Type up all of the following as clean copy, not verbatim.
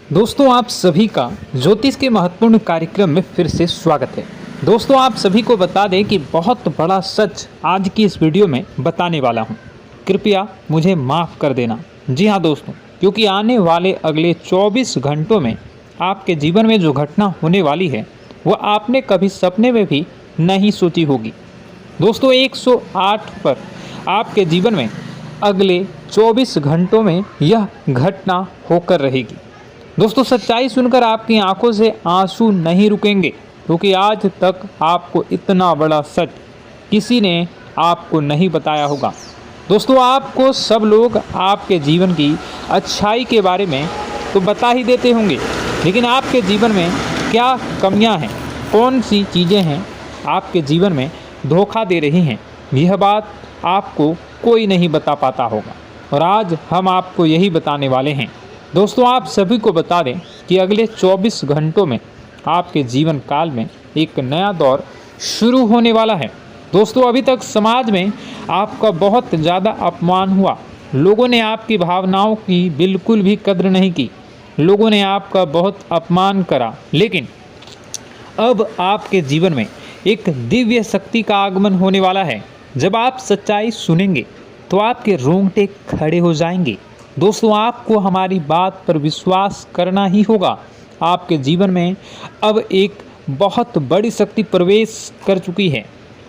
दोस्तों आप सभी का ज्योतिष के महत्वपूर्ण कार्यक्रम में फिर से स्वागत है। दोस्तों आप सभी को बता दें कि बहुत बड़ा सच आज की इस वीडियो में बताने वाला हूं। कृपया मुझे माफ़ कर देना। जी हां दोस्तों, क्योंकि आने वाले अगले 24 घंटों में आपके जीवन में जो घटना होने वाली है वह आपने कभी सपने में भी नहीं सोची होगी। दोस्तों 108 पर आपके जीवन में अगले 24 घंटों में यह घटना होकर रहेगी। दोस्तों सच्चाई सुनकर आपकी आंखों से आंसू नहीं रुकेंगे, क्योंकि आज तक आपको इतना बड़ा सच किसी ने आपको नहीं बताया होगा। दोस्तों आपको सब लोग आपके जीवन की अच्छाई के बारे में तो बता ही देते होंगे, लेकिन आपके जीवन में क्या कमियां हैं, कौन सी चीज़ें हैं आपके जीवन में धोखा दे रही हैं, यह बात आपको कोई नहीं बता पाता होगा। और आज हम आपको यही बताने वाले हैं। दोस्तों आप सभी को बता दें कि अगले 24 घंटों में आपके जीवन काल में एक नया दौर शुरू होने वाला है। दोस्तों अभी तक समाज में आपका बहुत ज़्यादा अपमान हुआ, लोगों ने आपकी भावनाओं की बिल्कुल भी कद्र नहीं की, लोगों ने आपका बहुत अपमान करा, लेकिन अब आपके जीवन में एक दिव्य शक्ति का आगमन होने वाला है। जब आप सच्चाई सुनेंगे तो आपके रोंगटे खड़े हो जाएंगे। दोस्तों आपको हमारी बात पर विश्वास करना ही होगा। आपके जीवन में अब एक बहुत बड़ी शक्ति प्रवेश कर चुकी है।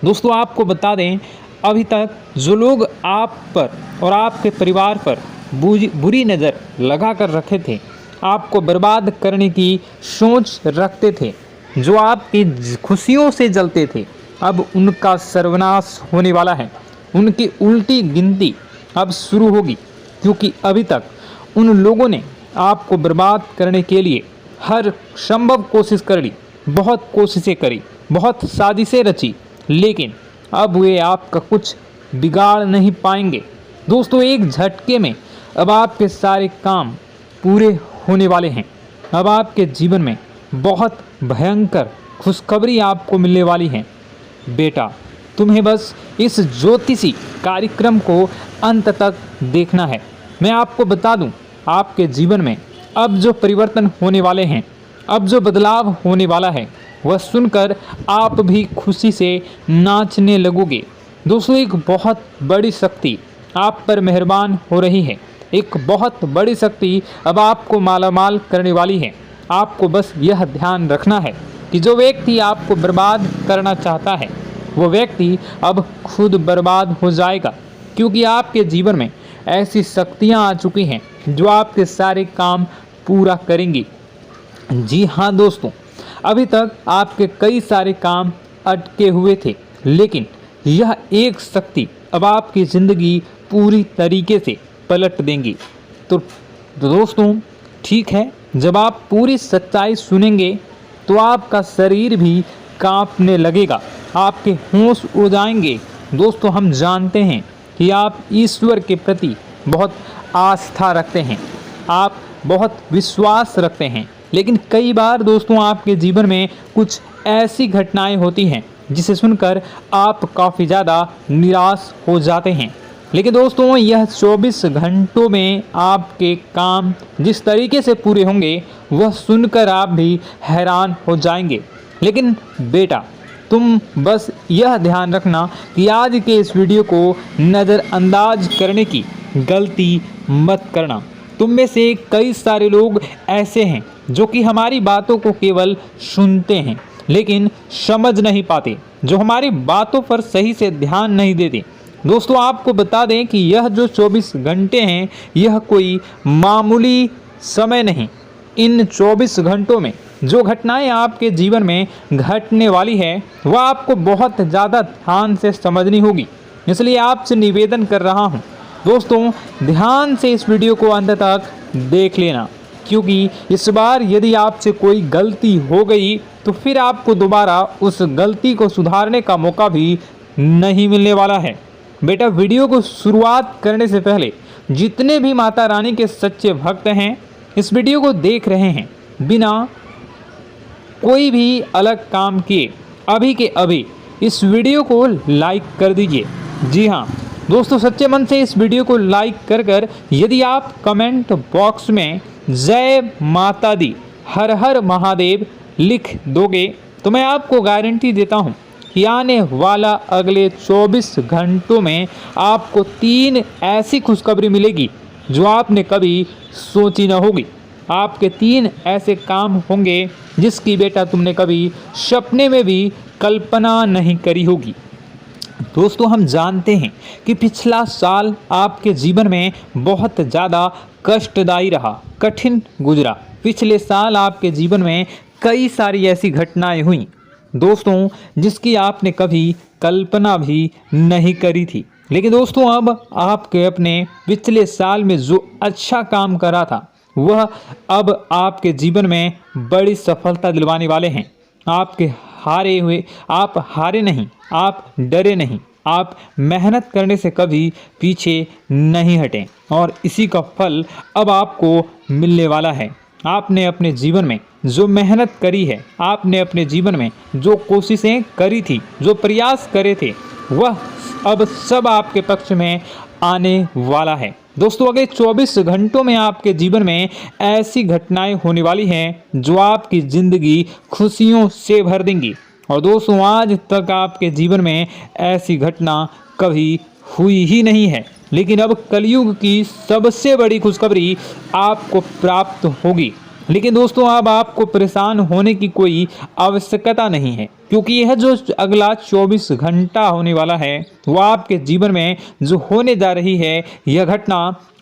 दोस्तों आपको बता दें, अभी तक जो लोग आप पर और आपके परिवार पर बुरी नज़र लगा कर रखे थे, आपको बर्बाद करने की सोच रखते थे, जो आपकी खुशियों से जलते थे, अब उनका सर्वनाश होने वाला है। उनकी उल्टी गिनती अब शुरू होगी, क्योंकि अभी तक उन लोगों ने आपको बर्बाद करने के लिए हर संभव कोशिश कर ली, बहुत कोशिशें करी, बहुत साजिशें रची, लेकिन अब वे आपका कुछ बिगाड़ नहीं पाएंगे। दोस्तों एक झटके में अब आपके सारे काम पूरे होने वाले हैं। अब आपके जीवन में बहुत भयंकर खुशखबरी आपको मिलने वाली है। बेटा तुम्हें बस इस ज्योतिषी कार्यक्रम को अंत तक देखना है। मैं आपको बता दूं, आपके जीवन में अब जो परिवर्तन होने वाले हैं, अब जो बदलाव होने वाला है, वह सुनकर आप भी खुशी से नाचने लगोगे। दोस्तों एक बहुत बड़ी शक्ति आप पर मेहरबान हो रही है। एक बहुत बड़ी शक्ति अब आपको मालामाल करने वाली है। आपको बस यह ध्यान रखना है कि जो व्यक्ति आपको बर्बाद करना चाहता है, वो व्यक्ति अब खुद बर्बाद हो जाएगा, क्योंकि आपके जीवन में ऐसी शक्तियाँ आ चुकी हैं जो आपके सारे काम पूरा करेंगी। जी हाँ दोस्तों, अभी तक आपके कई सारे काम अटके हुए थे, लेकिन यह एक शक्ति अब आपकी ज़िंदगी पूरी तरीके से पलट देंगी। तो दोस्तों ठीक है, जब आप पूरी सच्चाई सुनेंगे तो आपका शरीर भी कांपने लगेगा, आपके होश उड़ जाएंगे। दोस्तों हम जानते हैं कि आप ईश्वर के प्रति बहुत आस्था रखते हैं, आप बहुत विश्वास रखते हैं, लेकिन कई बार दोस्तों आपके जीवन में कुछ ऐसी घटनाएं होती हैं जिसे सुनकर आप काफ़ी ज़्यादा निराश हो जाते हैं। लेकिन दोस्तों यह 24 घंटों में आपके काम जिस तरीके से पूरे होंगे वह सुनकर आप भी हैरान हो जाएंगे। लेकिन बेटा तुम बस यह ध्यान रखना कि आज के इस वीडियो को नज़रअंदाज करने की गलती मत करना। तुम में से कई सारे लोग ऐसे हैं जो कि हमारी बातों को केवल सुनते हैं लेकिन समझ नहीं पाते, जो हमारी बातों पर सही से ध्यान नहीं देते। दोस्तों आपको बता दें कि यह जो 24 घंटे हैं यह कोई मामूली समय नहीं। इन 24 घंटों में जो घटनाएं आपके जीवन में घटने वाली है वह आपको बहुत ज़्यादा ध्यान से समझनी होगी। इसलिए आपसे निवेदन कर रहा हूं, दोस्तों ध्यान से इस वीडियो को अंत तक देख लेना, क्योंकि इस बार यदि आपसे कोई गलती हो गई तो फिर आपको दोबारा उस गलती को सुधारने का मौका भी नहीं मिलने वाला है। बेटा वीडियो को शुरुआत करने से पहले जितने भी माता रानी के सच्चे भक्त हैं इस वीडियो को देख रहे हैं, बिना कोई भी अलग काम किए अभी के अभी इस वीडियो को लाइक कर दीजिए। जी हाँ दोस्तों, सच्चे मन से इस वीडियो को लाइक कर यदि आप कमेंट बॉक्स में जय माता दी, हर हर महादेव लिख दोगे तो मैं आपको गारंटी देता हूँ कि आने वाला अगले 24 घंटों में आपको 3 ऐसी खुशखबरी मिलेगी जो आपने कभी सोची न होगी। आपके 3 ऐसे काम होंगे जिसकी बेटा तुमने कभी सपने में भी कल्पना नहीं करी होगी। दोस्तों, हम जानते हैं कि पिछला साल आपके जीवन में बहुत ज़्यादा कष्टदायी रहा, कठिन गुजरा। पिछले साल आपके जीवन में कई सारी ऐसी घटनाएं हुई दोस्तों जिसकी आपने कभी कल्पना भी नहीं करी थी। लेकिन दोस्तों, अब आपके अपने पिछले साल में जो अच्छा काम करा था वह अब आपके जीवन में बड़ी सफलता दिलवाने वाले हैं। आप हारे नहीं, आप डरे नहीं, आप मेहनत करने से कभी पीछे नहीं हटें और इसी का फल अब आपको मिलने वाला है। आपने अपने जीवन में जो मेहनत करी है, आपने अपने जीवन में जो कोशिशें करी थी, जो प्रयास करे थे, वह अब सब आपके पक्ष में आने वाला है। दोस्तों, अगले 24 घंटों में आपके जीवन में ऐसी घटनाएं होने वाली हैं जो आपकी ज़िंदगी खुशियों से भर देंगी। और दोस्तों, आज तक आपके जीवन में ऐसी घटना कभी हुई ही नहीं है, लेकिन अब कलयुग की सबसे बड़ी खुशखबरी आपको प्राप्त होगी। लेकिन दोस्तों, अब आपको परेशान होने की कोई आवश्यकता नहीं है, क्योंकि यह जो अगला 24 घंटा होने वाला है वह आपके जीवन में जो होने जा रही है यह घटना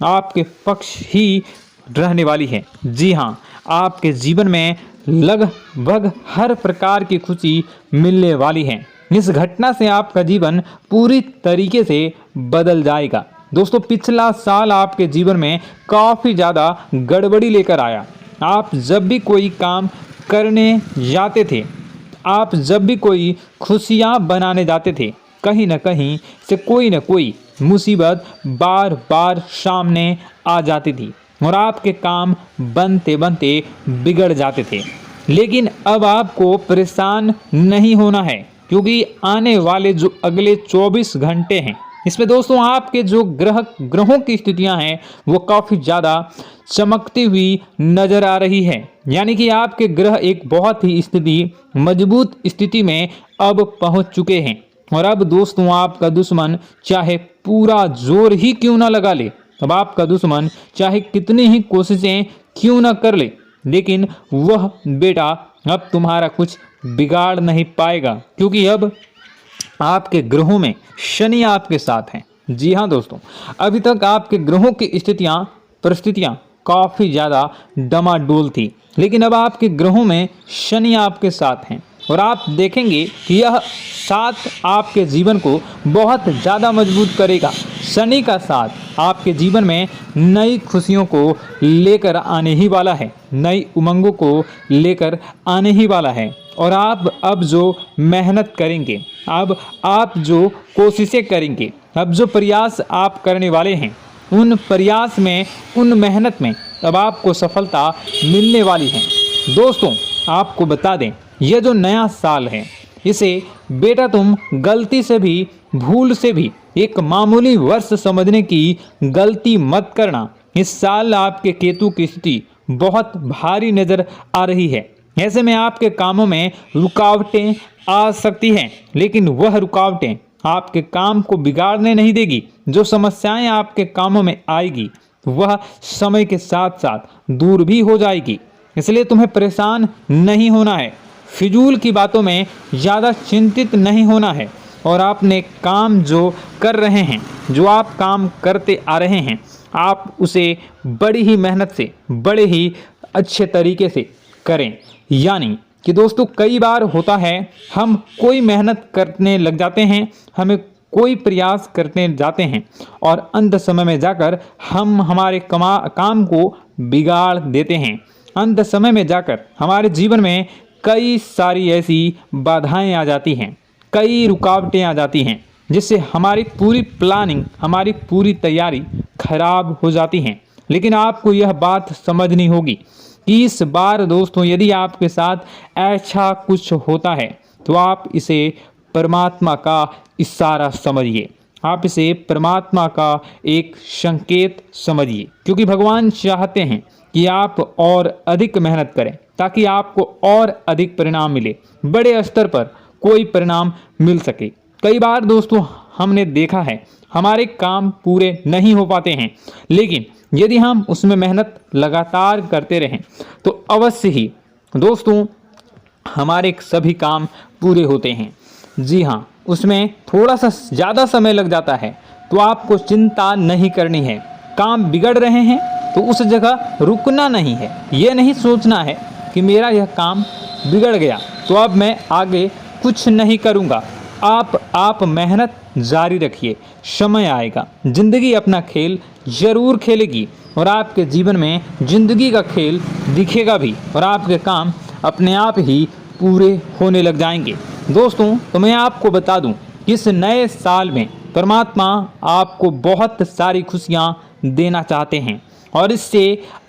आपके पक्ष ही रहने वाली है। जी हाँ, आपके जीवन में लगभग हर प्रकार की खुशी मिलने वाली है। इस घटना से आपका जीवन पूरी तरीके से बदल जाएगा। दोस्तों, पिछला साल आपके जीवन में काफ़ी ज़्यादा गड़बड़ी लेकर आया। आप जब भी कोई काम करने जाते थे, आप जब भी कोई खुशियाँ बनाने जाते थे, कहीं न कहीं से कोई न कोई मुसीबत बार बार सामने आ जाती थी और आपके काम बनते बनते बिगड़ जाते थे। लेकिन अब आपको परेशान नहीं होना है, क्योंकि आने वाले जो अगले 24 घंटे हैं इसमें दोस्तों आपके जो ग्रहों की स्थितियां हैं वो काफ़ी ज़्यादा चमकती हुई नज़र आ रही है। यानी कि आपके ग्रह एक बहुत ही मजबूत स्थिति में अब पहुंच चुके हैं। और अब दोस्तों, आपका दुश्मन चाहे पूरा जोर ही क्यों ना लगा ले, अब आपका दुश्मन चाहे कितनी ही कोशिशें क्यों ना कर ले, लेकिन वह बेटा अब तुम्हारा कुछ बिगाड़ नहीं पाएगा, क्योंकि अब आपके ग्रहों में शनि आपके साथ हैं। जी हाँ दोस्तों, अभी तक आपके ग्रहों की परिस्थितियाँ काफ़ी ज़्यादा डमाडोल थी, लेकिन अब आपके ग्रहों में शनि आपके साथ हैं और आप देखेंगे कि यह साथ आपके जीवन को बहुत ज़्यादा मजबूत करेगा। शनि का साथ आपके जीवन में नई खुशियों को लेकर आने ही वाला है, नई उमंगों को लेकर आने ही वाला है। और आप अब जो मेहनत करेंगे, अब आप जो कोशिशें करेंगे, अब जो प्रयास आप करने वाले हैं, उन प्रयास में, उन मेहनत में अब आपको सफलता मिलने वाली है। दोस्तों, आपको बता दें, यह जो नया साल है इसे बेटा तुम गलती से भी, भूल से भी एक मामूली वर्ष समझने की गलती मत करना। इस साल आपके केतु की स्थिति बहुत भारी नज़र आ रही है। ऐसे में आपके कामों में रुकावटें आ सकती हैं, लेकिन वह रुकावटें आपके काम को बिगाड़ने नहीं देगी। जो समस्याएं आपके कामों में आएगी वह समय के साथ साथ दूर भी हो जाएगी। इसलिए तुम्हें परेशान नहीं होना है, फिजूल की बातों में ज़्यादा चिंतित नहीं होना है। और आपने काम जो कर रहे हैं, जो आप काम करते आ रहे हैं, आप उसे बड़ी ही मेहनत से, बड़े ही अच्छे तरीके से करें। यानी कि दोस्तों, कई बार होता है हम कोई मेहनत करने लग जाते हैं, हमें कोई प्रयास करने जाते हैं और अंत समय में जाकर हम हमारे काम को बिगाड़ देते हैं। अंत समय में जाकर हमारे जीवन में कई सारी ऐसी बाधाएं आ जाती हैं, कई रुकावटें आ जाती हैं, जिससे हमारी पूरी प्लानिंग, हमारी पूरी तैयारी खराब हो जाती हैं। लेकिन आपको यह बात समझनी होगी कि इस बार दोस्तों, यदि आपके साथ ऐसा कुछ होता है तो आप इसे परमात्मा का इशारा समझिए। आप इसे परमात्मा का एक संकेत समझिए, क्योंकि भगवान चाहते हैं कि आप और अधिक मेहनत करें ताकि आपको और अधिक परिणाम मिले, बड़े स्तर पर कोई परिणाम मिल सके। कई बार दोस्तों हमने देखा है हमारे काम पूरे नहीं हो पाते हैं, लेकिन यदि हम उसमें मेहनत लगातार करते रहें तो अवश्य ही दोस्तों हमारे सभी काम पूरे होते हैं। जी हाँ, उसमें थोड़ा सा ज़्यादा समय लग जाता है तो आपको चिंता नहीं करनी है। काम बिगड़ रहे हैं तो उस जगह रुकना नहीं है, ये नहीं सोचना है कि मेरा यह काम बिगड़ गया तो अब मैं आगे कुछ नहीं करूँगा। आप मेहनत जारी रखिए, समय आएगा, ज़िंदगी अपना खेल ज़रूर खेलेगी और आपके जीवन में ज़िंदगी का खेल दिखेगा भी और आपके काम अपने आप ही पूरे होने लग जाएंगे। दोस्तों तो मैं आपको बता दूं कि इस नए साल में परमात्मा आपको बहुत सारी खुशियां देना चाहते हैं और इससे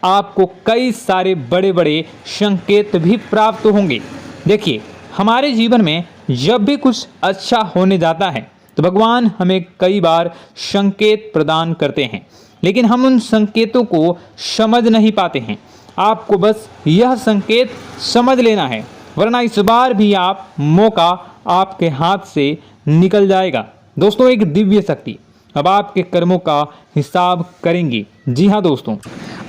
आपको कई सारे बड़े बड़े संकेत भी प्राप्त होंगे। देखिए, हमारे जीवन में जब भी कुछ अच्छा होने जाता है तो भगवान हमें कई बार संकेत प्रदान करते हैं, लेकिन हम उन संकेतों को समझ नहीं पाते हैं। आपको बस यह संकेत समझ लेना है, वरना इस बार भी आप मौका आपके हाथ से निकल जाएगा। दोस्तों, एक दिव्य शक्ति अब आपके कर्मों का हिसाब करेंगी। जी हाँ दोस्तों,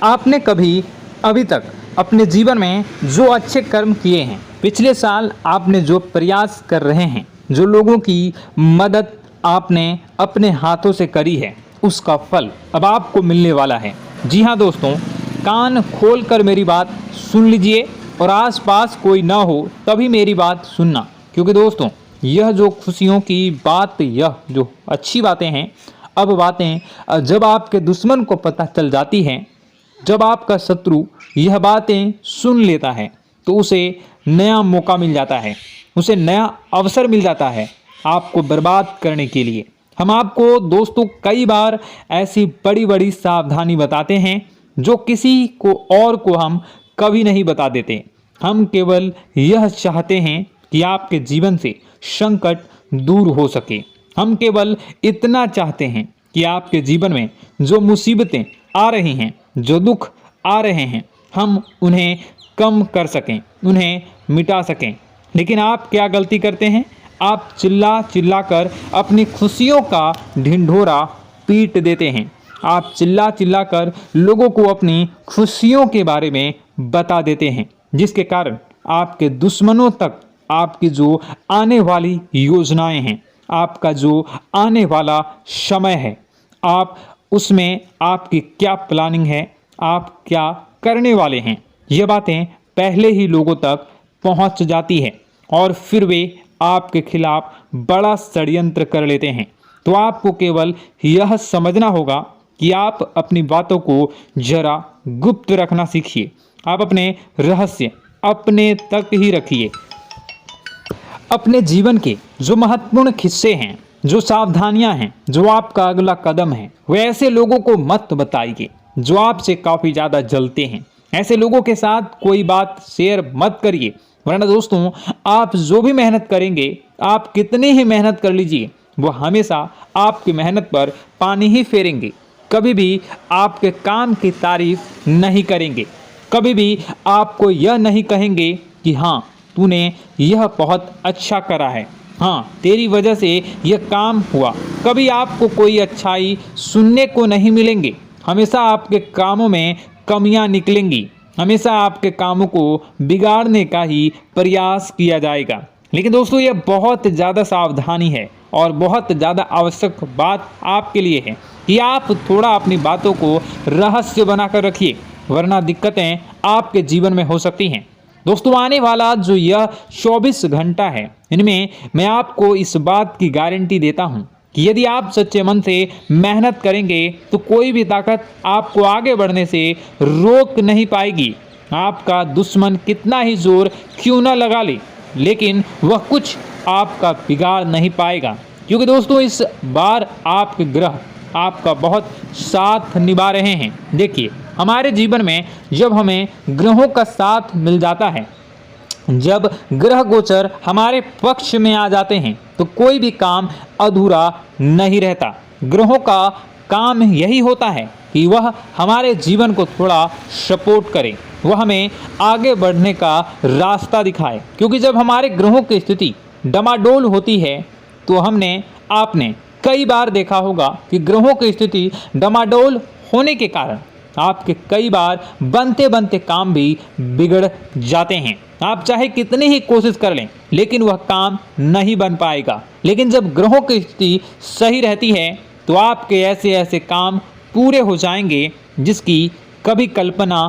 आपने कभी अभी तक अपने जीवन में जो अच्छे कर्म किए हैं, पिछले साल आपने जो प्रयास कर रहे हैं, जो लोगों की मदद आपने अपने हाथों से करी है, उसका फल अब आपको मिलने वाला है। जी हाँ दोस्तों, कान खोलकर मेरी बात सुन लीजिए और आसपास कोई ना हो तभी मेरी बात सुनना, क्योंकि दोस्तों यह जो खुशियों की बात, यह जो अच्छी बातें हैं, अब बातें जब आपके दुश्मन को पता चल जाती हैं, जब आपका शत्रु यह बातें सुन लेता है तो उसे नया मौका मिल जाता है, उसे नया अवसर मिल जाता है आपको बर्बाद करने के लिए। हम आपको दोस्तों कई बार ऐसी बड़ी बड़ी सावधानी बताते हैं जो किसी को और को हम कभी नहीं बता देते। हम केवल यह चाहते हैं कि आपके जीवन से संकट दूर हो सके। हम केवल इतना चाहते हैं कि आपके जीवन में जो मुसीबतें आ रही हैं, जो दुख आ रहे हैं, हम उन्हें कम कर सकें, उन्हें मिटा सकें। लेकिन आप क्या गलती करते हैं? आप चिल्ला चिल्ला कर अपनी खुशियों का ढिंढोरा पीट देते हैं। आप चिल्ला चिल्ला कर लोगों को अपनी खुशियों के बारे में बता देते हैं, जिसके कारण आपके दुश्मनों तक आपकी जो आने वाली योजनाएं हैं, आपका जो आने वाला समय है, आप उसमें आपकी क्या प्लानिंग है, आप क्या करने वाले हैं, ये बातें पहले ही लोगों तक पहुंच जाती है और फिर वे आपके खिलाफ बड़ा षड्यंत्र कर लेते हैं। तो आपको केवल यह समझना होगा कि आप अपनी बातों को जरा गुप्त रखना सीखिए। आप अपने रहस्य अपने तक ही रखिए। अपने जीवन के जो महत्वपूर्ण हिस्से हैं, जो सावधानियां हैं, जो आपका अगला कदम है, वे ऐसे लोगों को मत बताइए जो आपसे काफ़ी ज़्यादा जलते हैं। ऐसे लोगों के साथ कोई बात शेयर मत करिए, वरना दोस्तों आप जो भी मेहनत करेंगे, आप कितनी ही मेहनत कर लीजिए, वो हमेशा आपकी मेहनत पर पानी ही फेरेंगे। कभी भी आपके काम की तारीफ नहीं करेंगे, कभी भी आपको यह नहीं कहेंगे कि हाँ तूने यह बहुत अच्छा करा है, हाँ तेरी वजह से यह काम हुआ। कभी आपको कोई अच्छाई सुनने को नहीं मिलेंगे। हमेशा आपके कामों में कमियां निकलेंगी, हमेशा आपके कामों को बिगाड़ने का ही प्रयास किया जाएगा। लेकिन दोस्तों यह बहुत ज़्यादा सावधानी है और बहुत ज़्यादा आवश्यक बात आपके लिए है कि आप थोड़ा अपनी बातों को रहस्य बनाकर रखिए, वरना दिक्कतें आपके जीवन में हो सकती हैं। दोस्तों आने वाला जो यह 24 घंटा है, इनमें मैं आपको इस बात की गारंटी देता हूँ कि यदि आप सच्चे मन से मेहनत करेंगे तो कोई भी ताकत आपको आगे बढ़ने से रोक नहीं पाएगी। आपका दुश्मन कितना ही जोर क्यों न लगा ले, लेकिन वह कुछ आपका बिगाड़ नहीं पाएगा, क्योंकि दोस्तों इस बार आपके ग्रह आपका बहुत साथ निभा रहे हैं। देखिए, हमारे जीवन में जब हमें ग्रहों का साथ मिल जाता है जब ग्रह गोचर हमारे पक्ष में आ जाते हैं तो कोई भी काम अधूरा नहीं रहता। ग्रहों का काम यही होता है कि वह हमारे जीवन को थोड़ा सपोर्ट करे, वह हमें आगे बढ़ने का रास्ता दिखाए। क्योंकि जब हमारे ग्रहों की स्थिति डमाडोल होती है तो आपने कई बार देखा होगा कि ग्रहों की स्थिति डमाडोल होने के कारण आपके कई बार बनते बनते काम भी बिगड़ जाते हैं। आप चाहे कितनी ही कोशिश कर लें लेकिन वह काम नहीं बन पाएगा। लेकिन जब ग्रहों की स्थिति सही रहती है तो आपके ऐसे ऐसे काम पूरे हो जाएंगे जिसकी कभी कल्पना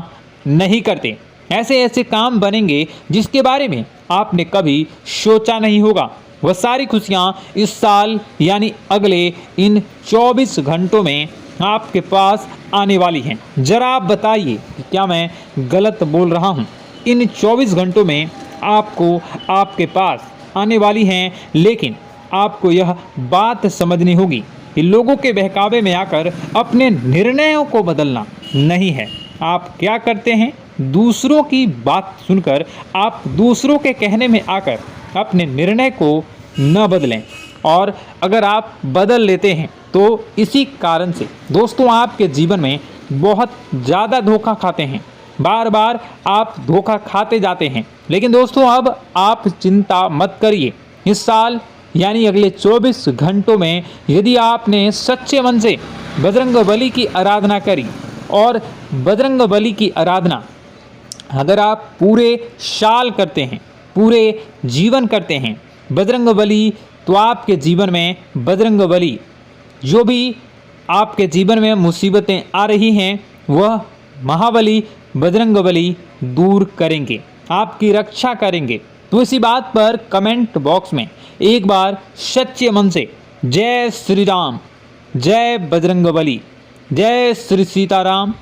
नहीं करते। ऐसे ऐसे काम बनेंगे जिसके बारे में आपने कभी सोचा नहीं होगा। वह सारी खुशियाँ इस साल यानी अगले इन 24 घंटों में आपके पास आने वाली हैं। जरा आप बताइए कि क्या मैं गलत बोल रहा हूँ? इन 24 घंटों में आपको आपके पास आने वाली हैं, लेकिन आपको यह बात समझनी होगी कि लोगों के बहकावे में आकर अपने निर्णयों को बदलना नहीं है। आप क्या करते हैं? दूसरों की बात सुनकर आप दूसरों के कहने में आकर अपने निर्णय को न बदलें, और अगर आप बदल लेते हैं तो इसी कारण से दोस्तों आपके जीवन में बहुत ज़्यादा धोखा खाते हैं। बार बार आप धोखा खाते जाते हैं। लेकिन दोस्तों अब आप चिंता मत करिए। इस साल यानी अगले 24 घंटों में यदि आपने सच्चे मन से बजरंगबली की आराधना करी, और बजरंगबली की आराधना अगर आप पूरे साल करते हैं, पूरे जीवन करते हैं बजरंगबली, तो आपके जीवन में बजरंगबली जो भी आपके जीवन में मुसीबतें आ रही हैं वह महाबली बजरंगबली दूर करेंगे, आपकी रक्षा करेंगे। तो इसी बात पर कमेंट बॉक्स में एक बार सच्चे मन से जय श्री राम, जय बजरंगबली, जय श्री सीताराम,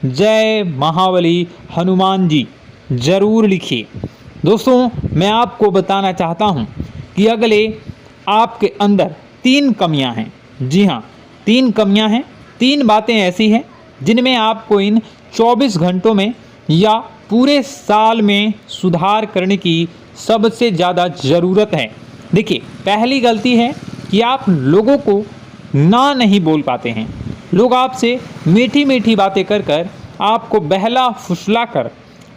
जय महाबली हनुमान जी जरूर लिखिए। दोस्तों मैं आपको बताना चाहता हूँ कि अगले आपके अंदर 3 कमियां हैं। जी हाँ, 3 कमियां हैं। 3 बातें ऐसी हैं जिनमें आपको इन 24 घंटों में या पूरे साल में सुधार करने की सबसे ज़्यादा ज़रूरत है। देखिए, पहली गलती है कि आप लोगों को ना नहीं बोल पाते हैं। लोग आपसे मीठी मीठी बातें कर कर आपको बहला फुसला कर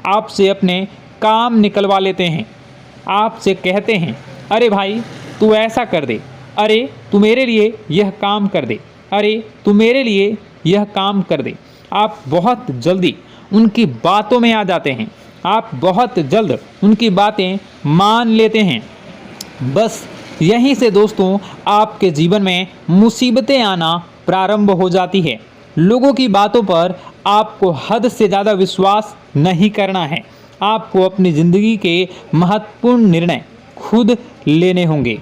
आपसे अपने काम निकलवा लेते हैं। आपसे कहते हैं, अरे भाई तू ऐसा कर दे, अरे तू मेरे लिए यह काम कर दे, अरे तू मेरे लिए यह काम कर दे। आप बहुत जल्दी उनकी बातों में आ जाते हैं, आप बहुत जल्द उनकी बातें मान लेते हैं। बस यहीं से दोस्तों आपके जीवन में मुसीबतें आना प्रारंभ हो जाती है। लोगों की बातों पर आपको हद से ज़्यादा विश्वास नहीं करना है। आपको अपनी ज़िंदगी के महत्वपूर्ण निर्णय खुद लेने होंगे।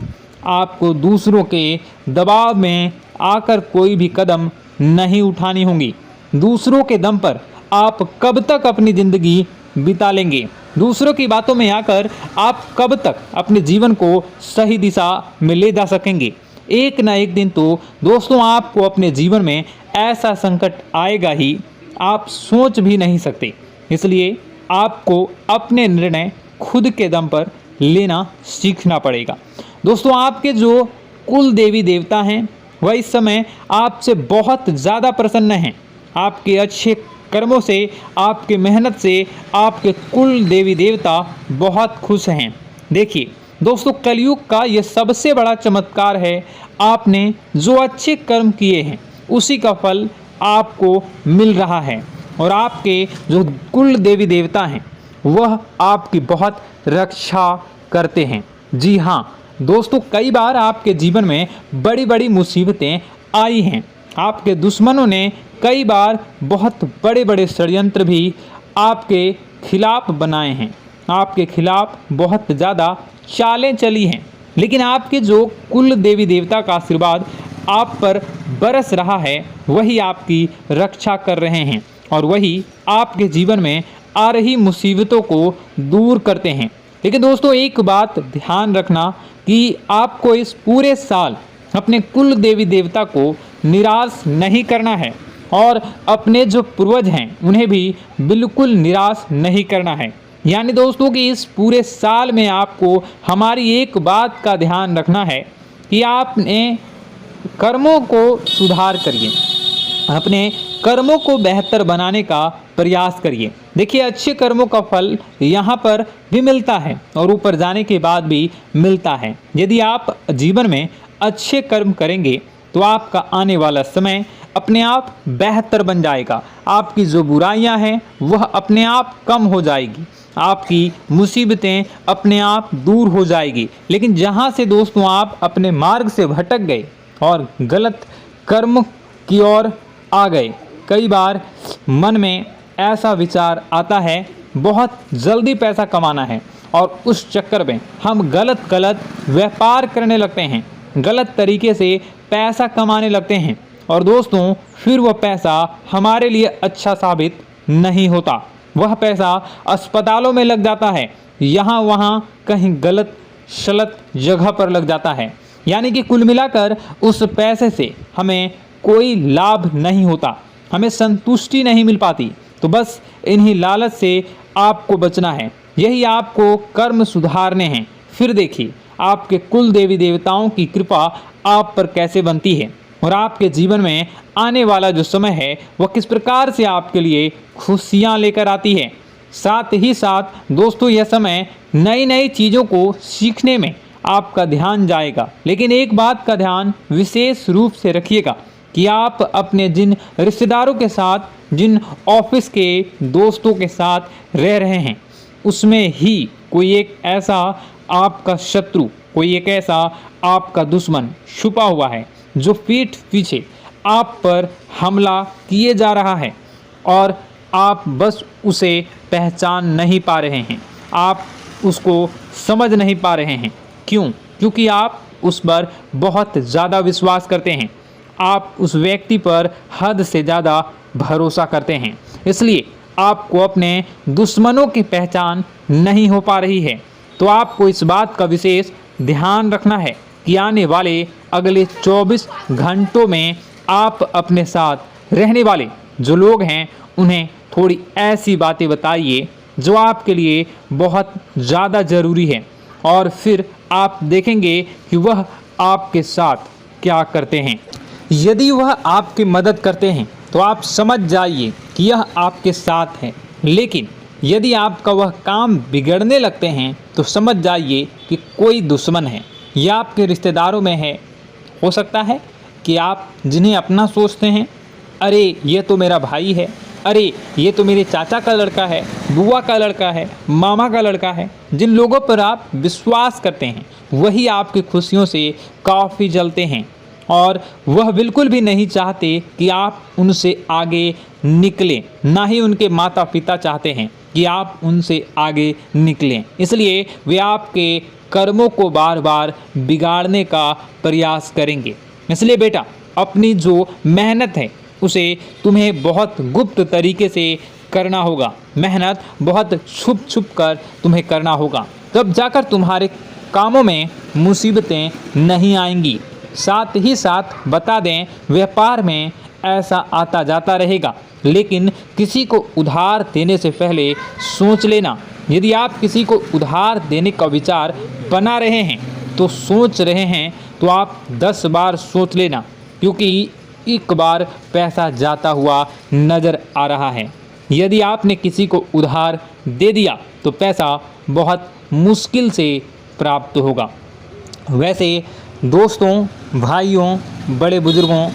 आपको दूसरों के दबाव में आकर कोई भी कदम नहीं उठानी होगी। दूसरों के दम पर आप कब तक अपनी ज़िंदगी बिता लेंगे? दूसरों की बातों में आकर आप कब तक अपने जीवन को सही दिशा में ले जा सकेंगे? एक ना एक दिन तो दोस्तों आपको अपने जीवन में ऐसा संकट आएगा ही, आप सोच भी नहीं सकते। इसलिए आपको अपने निर्णय खुद के दम पर लेना सीखना पड़ेगा। दोस्तों आपके जो कुल देवी देवता हैं वह इस समय आपसे बहुत ज़्यादा प्रसन्न हैं। आपके अच्छे कर्मों से, आपके मेहनत से आपके कुल देवी देवता बहुत खुश हैं। देखिए दोस्तों, कलयुग का ये सबसे बड़ा चमत्कार है। आपने जो अच्छे कर्म किए हैं उसी का फल आपको मिल रहा है, और आपके जो कुल देवी देवता हैं वह आपकी बहुत रक्षा करते हैं। जी हाँ दोस्तों, कई बार आपके जीवन में बड़ी बड़ी मुसीबतें आई हैं। आपके दुश्मनों ने कई बार बहुत बड़े बड़े षड्यंत्र भी आपके खिलाफ बनाए हैं, आपके खिलाफ बहुत ज़्यादा चालें चली हैं। लेकिन आपके जो कुल देवी देवता का आशीर्वाद आप पर बरस रहा है वही आपकी रक्षा कर रहे हैं, और वही आपके जीवन में आ रही मुसीबतों को दूर करते हैं। लेकिन दोस्तों एक बात ध्यान रखना कि आपको इस पूरे साल अपने कुल देवी देवता को निराश नहीं करना है, और अपने जो पूर्वज हैं उन्हें भी बिल्कुल निराश नहीं करना है। यानी दोस्तों कि इस पूरे साल में आपको हमारी एक बात का ध्यान रखना है कि आपने कर्मों को सुधार करिए, अपने कर्मों को बेहतर बनाने का प्रयास करिए। देखिए, अच्छे कर्मों का फल यहाँ पर भी मिलता है और ऊपर जाने के बाद भी मिलता है। यदि आप जीवन में अच्छे कर्म करेंगे तो आपका आने वाला समय अपने आप बेहतर बन जाएगा। आपकी जो बुराइयां हैं वह अपने आप कम हो जाएगी, आपकी मुसीबतें अपने आप दूर हो जाएगी। लेकिन जहां से दोस्तों आप अपने मार्ग से भटक गए और गलत कर्म की ओर आ गए, कई बार मन में ऐसा विचार आता है बहुत जल्दी पैसा कमाना है और उस चक्कर में हम गलत व्यापार करने लगते हैं, गलत तरीके से पैसा कमाने लगते हैं और दोस्तों फिर वह पैसा हमारे लिए अच्छा साबित नहीं होता। वह पैसा अस्पतालों में लग जाता है, यहाँ वहाँ कहीं गलत शलत जगह पर लग जाता है। यानी कि कुल मिलाकर उस पैसे से हमें कोई लाभ नहीं होता, हमें संतुष्टि नहीं मिल पाती। तो बस इन्हीं लालच से आपको बचना है, यही आपको कर्म सुधारने हैं। फिर देखिए आपके कुल देवी देवताओं की कृपा आप पर कैसे बनती है और आपके जीवन में आने वाला जो समय है वह किस प्रकार से आपके लिए खुशियाँ लेकर आती है। साथ ही साथ दोस्तों यह समय नई नई चीज़ों को सीखने में आपका ध्यान जाएगा। लेकिन एक बात का ध्यान विशेष रूप से रखिएगा कि आप अपने जिन रिश्तेदारों के साथ, जिन ऑफिस के दोस्तों के साथ रह रहे हैं, उसमें ही कोई एक ऐसा आपका शत्रु, कोई एक ऐसा आपका दुश्मन छुपा हुआ है जो पीठ पीछे आप पर हमला किए जा रहा है और आप बस उसे पहचान नहीं पा रहे हैं, आप उसको समझ नहीं पा रहे हैं। क्यों? क्योंकि आप उस पर बहुत ज़्यादा विश्वास करते हैं, आप उस व्यक्ति पर हद से ज़्यादा भरोसा करते हैं, इसलिए आपको अपने दुश्मनों की पहचान नहीं हो पा रही है। तो आपको इस बात का विशेष ध्यान रखना है कि आने वाले अगले 24 घंटों में आप अपने साथ रहने वाले जो लोग हैं उन्हें थोड़ी ऐसी बातें बताइए जो आपके लिए बहुत ज़्यादा ज़रूरी है और फिर आप देखेंगे कि वह आपके साथ क्या करते हैं। यदि वह आपकी मदद करते हैं तो आप समझ जाइए कि यह आपके साथ है, लेकिन यदि आपका वह काम बिगड़ने लगते हैं तो समझ जाइए कि कोई दुश्मन है या आपके रिश्तेदारों में है। हो सकता है कि आप जिन्हें अपना सोचते हैं, अरे ये तो मेरा भाई है, अरे ये तो मेरे चाचा का लड़का है, बुआ का लड़का है, मामा का लड़का है, जिन लोगों पर आप विश्वास करते हैं वही आपकी खुशियों से काफ़ी जलते हैं और वह बिल्कुल भी नहीं चाहते कि आप उनसे आगे निकलें, ना ही उनके माता पिता चाहते हैं कि आप उनसे आगे निकलें। इसलिए वे आपके कर्मों को बार बार बिगाड़ने का प्रयास करेंगे। इसलिए बेटा, अपनी जो मेहनत है उसे तुम्हें बहुत गुप्त तरीके से करना होगा, मेहनत बहुत छुप छुप कर तुम्हें करना होगा, तब जाकर तुम्हारे कामों में मुसीबतें नहीं आएंगी। साथ ही साथ बता दें, व्यापार में ऐसा आता जाता रहेगा, लेकिन किसी को उधार देने से पहले सोच लेना। यदि आप किसी को उधार देने का विचार बना रहे हैं तो सोच रहे हैं तो आप 10 बार सोच लेना, क्योंकि एक बार पैसा जाता हुआ नज़र आ रहा है। यदि आपने किसी को उधार दे दिया तो पैसा बहुत मुश्किल से प्राप्त होगा। वैसे दोस्तों, भाइयों, बड़े बुजुर्गों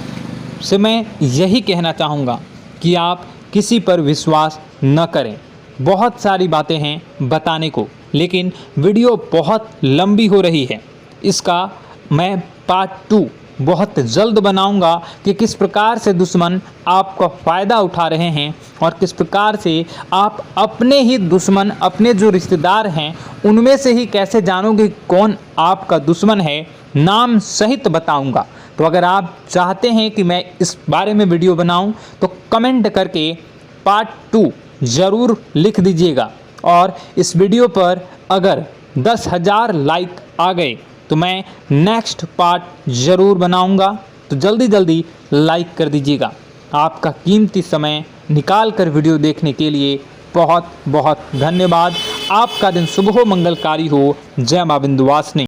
से मैं यही कहना चाहूँगा कि आप किसी पर विश्वास न करें। बहुत सारी बातें हैं बताने को, लेकिन वीडियो बहुत लंबी हो रही है। इसका मैं पार्ट 2 बहुत जल्द बनाऊंगा कि किस प्रकार से दुश्मन आपका फ़ायदा उठा रहे हैं और किस प्रकार से आप अपने ही दुश्मन, अपने जो रिश्तेदार हैं उनमें से ही कैसे जानोगे कौन आपका दुश्मन है, नाम सहित बताऊंगा। तो अगर आप चाहते हैं कि मैं इस बारे में वीडियो बनाऊं तो कमेंट करके पार्ट 2 ज़रूर लिख दीजिएगा। और इस वीडियो पर अगर 10,000 लाइक आ गए तो मैं नेक्स्ट पार्ट ज़रूर बनाऊंगा। तो जल्दी जल्दी लाइक कर दीजिएगा। आपका कीमती समय निकाल कर वीडियो देखने के लिए बहुत बहुत धन्यवाद। आपका दिन शुभ हो, मंगलकारी हो। जय मां विंध्यवासिनी।